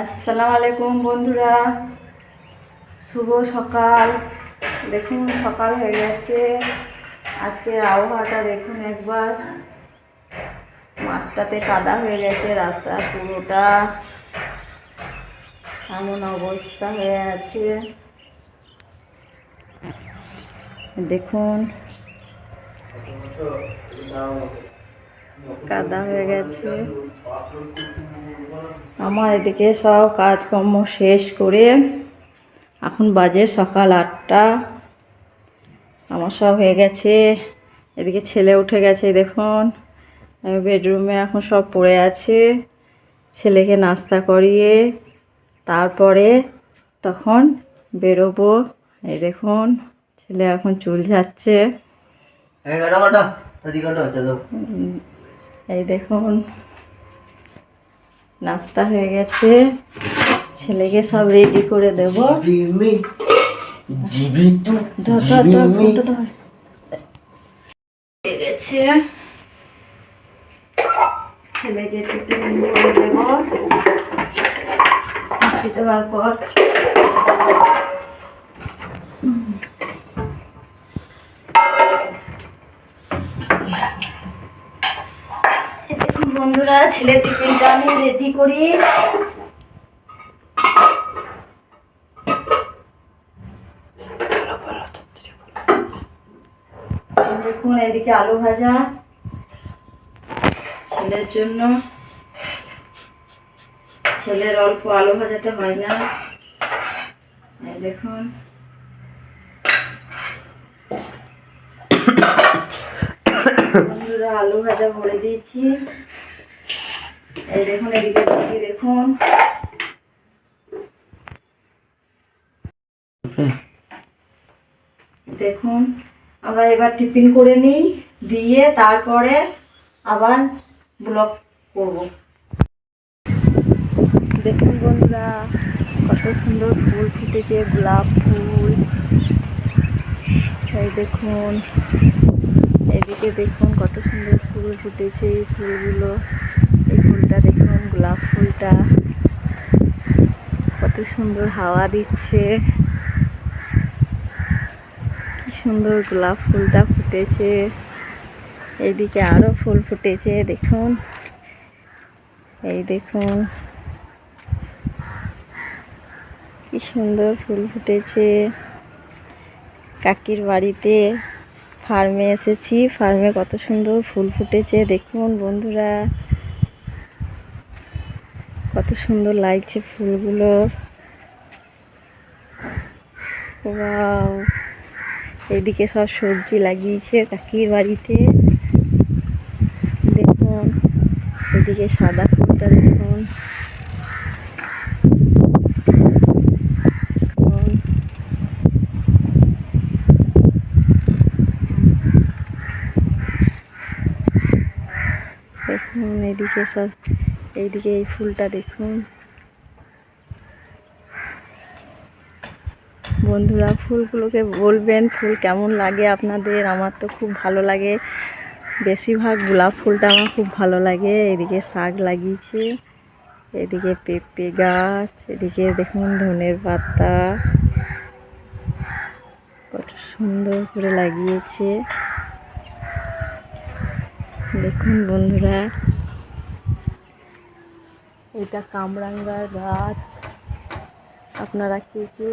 আসসালামু আলাইকুম বন্ধুরা, শুভ সকাল। দেখুন সকাল হয়ে গেছে। আজকে আবহাওয়াটা দেখুন একবার, মাঠটাতে কাদা হয়ে গেছে, রাস্তা পুরোটা এমন অবস্থা হয়ে আছে। দেখুন কাদা হয়ে গেছে। আমার এদিকে সব কাজকর্ম শেষ করে এখন বাজে সকাল 8টা। আমার সব হয়ে গেছে। এদিকে ছেলে উঠে গেছে, দেখুন বেডরুমে এখন সব পড়ে আছে। ছেলেকে নাস্তা করিয়ে তারপরে তখন বেরোবো। এই দেখুন ছেলে এখন চুল ঝাড়ছে। এই দেখুন নাস্তা হয়ে গেছে, ছেলেকে সব রেডি করে দেবো। গেছে ছেলেকে টিফিন করে দেবো। দেওয়ার পর দেখুন বন্ধুরা, ছেলের টিফিনটা আমি রেডি করি। দেখুন এদিকে আলু ভাজা ছেলের জন্য। ছেলের অল্প আলু ভাজাতে হয় না। এই দেখুন বন্ধুরা, আলু ভাজা ভরে দিয়েছি। এই দেখুন এদিকে দেখুন দেখুন আমরা এবার টিফিন করে নিই, দিয়ে তারপরে আবার ব্লগ করব। দেখুন বন্ধুরা, কত সুন্দর ফুল ফুটেছে, গোলাপ ফুল। এই দেখুন এদিকে দেখুন কত সুন্দর ফুল ফুটেছে। এই ফুলগুলো, এই ফুলটা দেখুন, গোলাপ ফুলটা কত সুন্দর হাওয়া দিচ্ছে। কি সুন্দর গোলাপ ফুলটা ফুটেছে। এইদিকে আরো ফুল ফুটেছে, দেখুন। এই দেখুন কি সুন্দর ফুল ফুটেছে। কাকির বাড়িতে ফার্মে এসেছি, ফার্মে কত সুন্দর ফুল ফুটেছে দেখুন বন্ধুরা, কত সুন্দর লাগছে ফুলগুলো। ওয়াও, এদিকে সব সবজি লাগিয়েছে কাকির বাড়িতে। দেখুন এদিকে সাদা ফুলটা দেখুন। দেখুন এদিকে সব, এইদিকে এই ফুলটা দেখুন বন্ধুরা। ফুলগুলোকে বলবেন ফুল কেমন লাগে আপনাদের। আমার তো খুব ভালো লাগে, বেশিরভাগ গোলাপ ফুলটা আমার খুব ভালো লাগে। এদিকে শাক লাগিয়েছে, এদিকে পেঁপে গাছ, এদিকে দেখুন ধনের পাতা কত সুন্দর করে লাগিয়েছে। দেখুন বন্ধুরা, এটা কামরাঙ্গার গাছ। আপনারা কি কি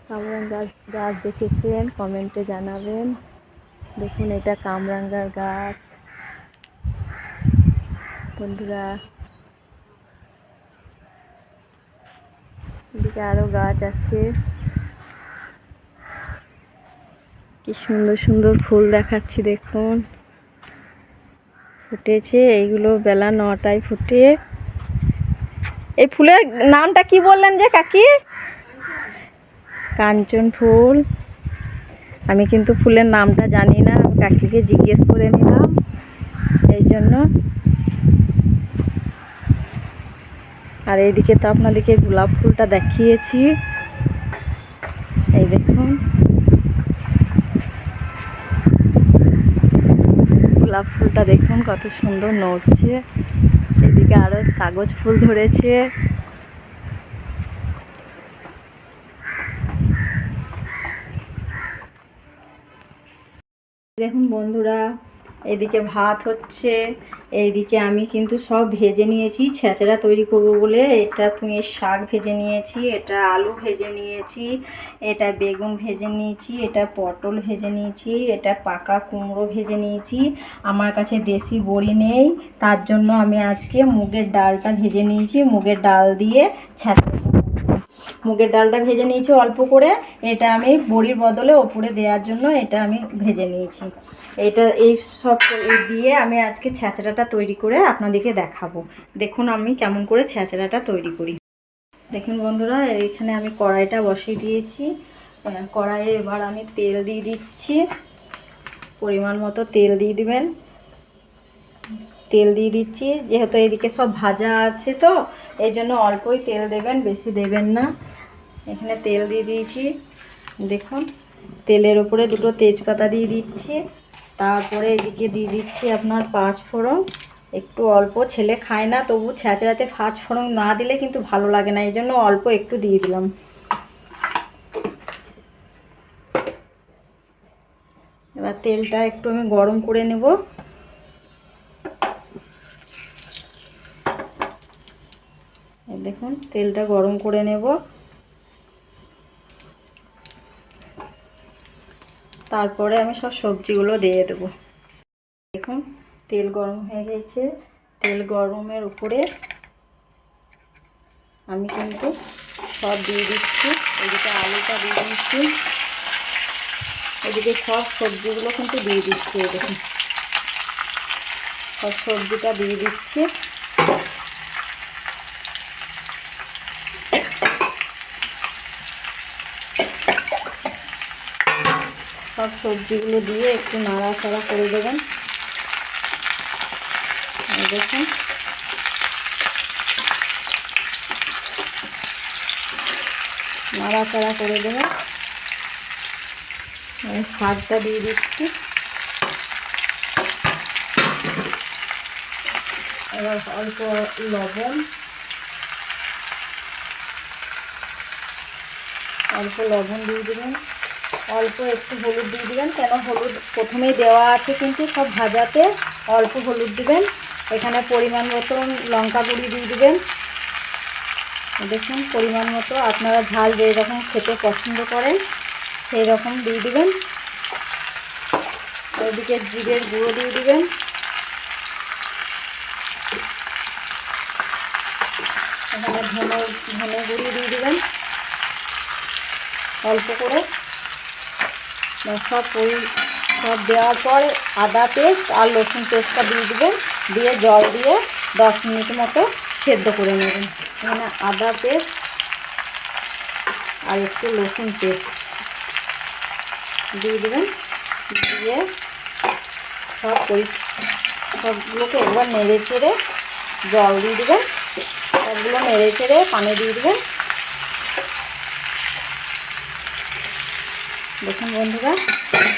কামরাঙ্গার গাছ দেখেছেন কমেন্টে জানাবেন। দেখুন এটা কামরাঙ্গার গাছ বন্ধুরা। এদিকে আরো গাছ আছে, কি সুন্দর সুন্দর ফুল দেখাচ্ছি দেখুন ফুটেছে। এইগুলো বেলা 9টায় ফুটে। এই ফুলের নামটা কি বললেন যে কাকি? কাঞ্চন ফুল। আমি কিন্তু ফুলের নামটা জানি না, কাকিকে জিজ্ঞেস করে নিলাম এই জন্য। আর এইদিকে তো আপনাদেরকে গোলাপ ফুলটা দেখিয়েছি। এই দেখুন গোলাপ ফুলটা দেখুন কত সুন্দর নড়ছে। এদিকে আরো কাগজ ফুল ধরেছে। দেখুন বন্ধুরা, এদিকে ভাত হচ্ছে, এইদিকে আমি কিন্তু সব ভেজে নিয়েছি ছেঁচড়া তৈরি করব বলে। এটা পুঁইয়ের শাক ভেজে নিয়েছি, এটা আলু ভেজে নিয়েছি, এটা বেগুন ভেজে নিয়েছি, এটা পটল ভেজে নিয়েছি, এটা পাকা কুমড়ো ভেজে নিয়েছি। আমার কাছে দেশি বড়ি নেই, তার জন্য আমি আজকে মুগের ডালটা ভেজে নিয়েছি। মুগের ডাল দিয়ে ছেঁচড়া, মুগের ডালটা ভেজে নিয়েছি অল্প করে, এটা আমি বড়ির বদলে ওপরে দেওয়ার জন্য এটা আমি ভেজে নিয়েছি। এটা এই সব দিয়ে আমি আজকে ছেঁচড়াটা তৈরি করে আপনাদেরকে দেখাবো। দেখুন আমি কেমন করে ছেঁচড়াটা তৈরি করি। দেখুন বন্ধুরা, এখানে আমি কড়াইটা বসিয়ে দিয়েছি। কড়াইয়ে এবার আমি তেল দিয়ে দিচ্ছি, পরিমাণ মতো তেল দিয়ে দিবেন। তেল দিয়ে দিচ্ছি, যেহেতু এদিকে সব ভাজা আছে তো এই জন্য অল্পই তেল দেবেন, বেশি দেবেন না। এখানে তেল দিয়ে দিয়েছি, দেখুন তেলের উপরে দুটো তেজপাতা দিয়ে দিচ্ছি। তারপরে এদিকে দিয়ে দিচ্ছি আপনার 5 ফোড়ন। একটু অল্প, ছেলে খায় না, তবু ছেঁচড়াতে 5 ফোড়ন না দিলে কিন্তু ভালো লাগে না, এই জন্য অল্প একটু দিয়ে দিলাম। এবার তেলটা একটু আমি গরম করে নেব। দেখুন তেলটা গরম করে নেব, তারপরে আমি সব সবজিগুলো দিয়ে দেবো। দেখুন তেল গরম হয়ে গেছে, তেল গরমের উপরে আমি কিন্তু সব দিয়ে দিচ্ছি। এদিকে আলুটা দিয়ে দিচ্ছি, এদিকে সব সবজিগুলো কিন্তু দিয়ে দিচ্ছি। দেখুন সব সবজিটা দিয়ে দিচ্ছি। সব সবজিগুলো দিয়ে একটু নাড়াচাড়া করে দেবেন। দেখুন নাড়াচাড়া করে দেবেন। শাকটা দিয়ে দিচ্ছি। এবার অল্প লবণ, দিয়ে দেবেন। অল্প একটু হলুদ দিয়ে দেবেন, কেন হলুদ প্রথমেই দেওয়া আছে কিন্তু সব ভাজাতে। অল্প হলুদ দিবেন। এখানে পরিমাণ মতো লঙ্কা গুঁড়ি দিয়ে দেবেন। দেখুন পরিমাণ মতো, আপনারা ঝাল যেই রকম খেতে পছন্দ করেন সেই রকম দিয়ে দেবেন। ওইদিকে জিরের গুঁড়ো দিয়ে দেবেন। এখানে ধনে গুঁড়ি দিয়ে দেবেন অল্প করে। সব দেওয়ার পর আদা পেস্ট আর রসুন পেস্টটা দিয়ে দেবেন, দিয়ে জল দিয়ে 10 মিনিট মতো সেদ্ধ করে নেবেন। এখানে আদা পেস্ট আর একটু রসুন পেস্ট দিয়ে দেবেন, দিয়ে সবগুলোকে একবার নেড়ে চেড়ে জল দিয়ে দেবেন। সবগুলো নেড়ে চেড়ে পানি দিয়ে দেবেন। দেখুন বন্ধুরা,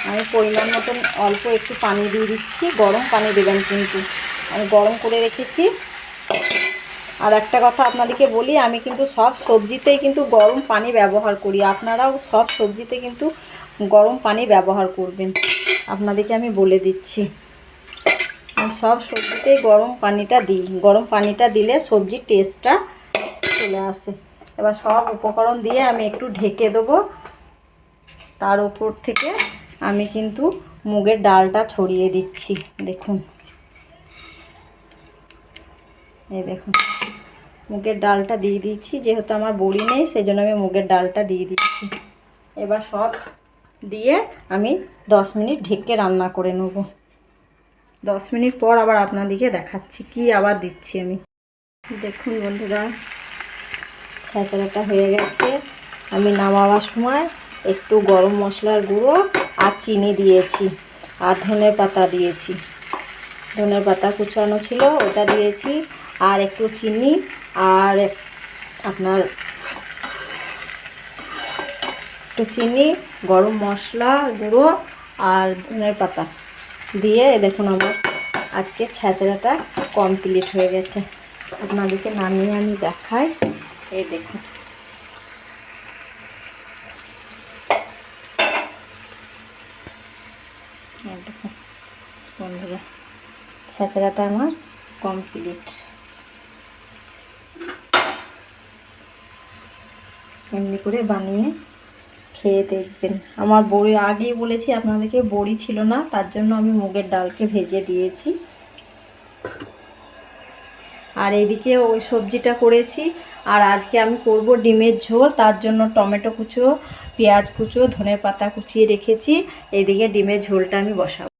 আমি পরিমাণ মতন অল্প একটু পানি দিয়ে দিচ্ছি। গরম পানি দেবেন কিন্তু, আমি গরম করে রেখেছি। আর একটা কথা আপনাদেরকে বলি, আমি কিন্তু সব সবজিতেই কিন্তু গরম পানি ব্যবহার করি। আপনারাও সব সবজিতে কিন্তু গরম পানি ব্যবহার করবেন, আপনাদেরকে আমি বলে দিচ্ছি। আমি সব সবজিতেই গরম পানিটা দিই। গরম পানিটা দিলে সবজির টেস্টটা চলে আসে। এবার সব উপকরণ দিয়ে আমি একটু ঢেকে দেবো। তার উপর থেকে আমি কিন্তু মুগের ডালটা ছড়িয়ে দিচ্ছি। দেখুন, এই দেখুন মুগের ডালটা দিয়ে দিচ্ছি। যেহেতু আমার বড়ি নেই সেই জন্য আমি মুগের ডালটা দিয়ে দিচ্ছি। এবার সব দিয়ে আমি 10 মিনিট ঢেকে রান্না করে নেব। 10 মিনিট পর আবার আপনাদেরকে দেখাচ্ছি কি আবার দিচ্ছি আমি। দেখুন বন্ধুরা, ছেঁচড়াটা হয়ে গেছে। আমি নামাবার সময় একটু গরম মশলার গুঁড়ো আর চিনি দিয়েছি, আর ধনের পাতা দিয়েছি। ধনের পাতা কুচানো ছিল ওটা দিয়েছি, আর একটু চিনি আর আপনার একটু চিনি, গরম মশলা গুঁড়ো আর ধনের পাতা দিয়ে দেখুন আমার আজকে ছেঁচড়াটা কমপ্লিট হয়ে গেছে। আপনাদেরকে নামিয়ে আমি দেখাই। এই দেখুন, এই দেখুন বন্ধুরা, ছেঁচড়াটা আমার কমপ্লিট। এমনি করে বানিয়ে খেয়ে দেখবেন। আমার বড়ি আগেই বলেছি আপনাদেরকে, বড়ি ছিল না, তার জন্য আমি মুগের ডালকে ভেজে দিয়েছি। আর এইদিকে ওই সবজিটা করেছি। আর আজকে আমি করব ডিমের ঝোল, তার জন্য টমেটো কুচো, পেঁয়াজ কুচো, ধনে পাতা কুচিয়ে রেখেছি। এইদিকে ডিমের ঝোলটা আমি বসাবো।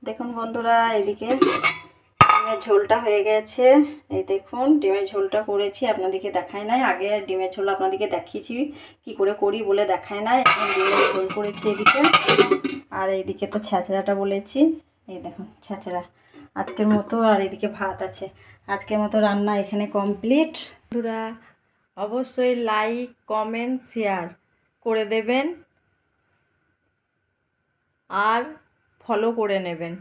দেখুন বন্ধুরা, এইদিকে ডিমের ঝোলটা হয়ে গেছে। এই দেখুন ডিমের ঝোলটা করেছি, আপনাদেরকে দেখায় নাই। আগে ডিমের ঝোল আপনাদেরকে দেখিয়েছি কি করে করি বলে, দেখায় নাই। এখন ডিমের ঝোল করেছি এদিকে। আর এইদিকে তো ছেঁচড়াটা বলেছি, এই দেখুন ছেঁচড়া আজকের মতো। আর এদিকে ভাত আছে। আজকের মতো রান্না এখানে কমপ্লিট। বন্ধুরা অবশ্যই লাইক কমেন্ট শেয়ার করে দেবেন আর ফলো করে নেবেন।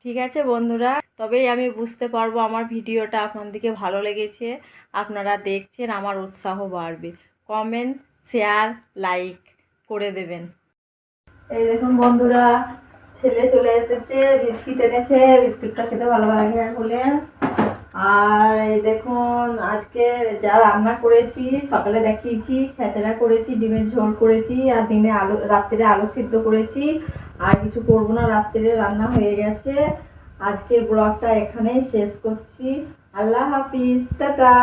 ঠিক আছে বন্ধুরা, তবেই আমি বুঝতে পারবো আমার ভিডিওটা আপনাদেরকে ভালো লেগেছে, আপনারা দেখছেন, আমার উৎসাহ বাড়বে। কমেন্ট শেয়ার লাইক করে দেবেন। এই দেখুন বন্ধুরা, ছেলে চলে এসেছে, বিস্কিট এনেছে, বিস্কিটটা খেতে ভালো লাগে বলে। আর এই দেখুন আজকে যা রান্না করেছি, সকালে দেখিয়েছি, ছেঁচড়া করেছি, ডিমের ঝোল করেছি, আর দিনে রাত্রে আলু সিদ্ধ করেছি। আর কিছু করবো না, রাত্রে রান্না হয়ে গেছে। আজকের ব্লগটা এখানেই শেষ করছি। আল্লাহ হাফিজ, টাটা।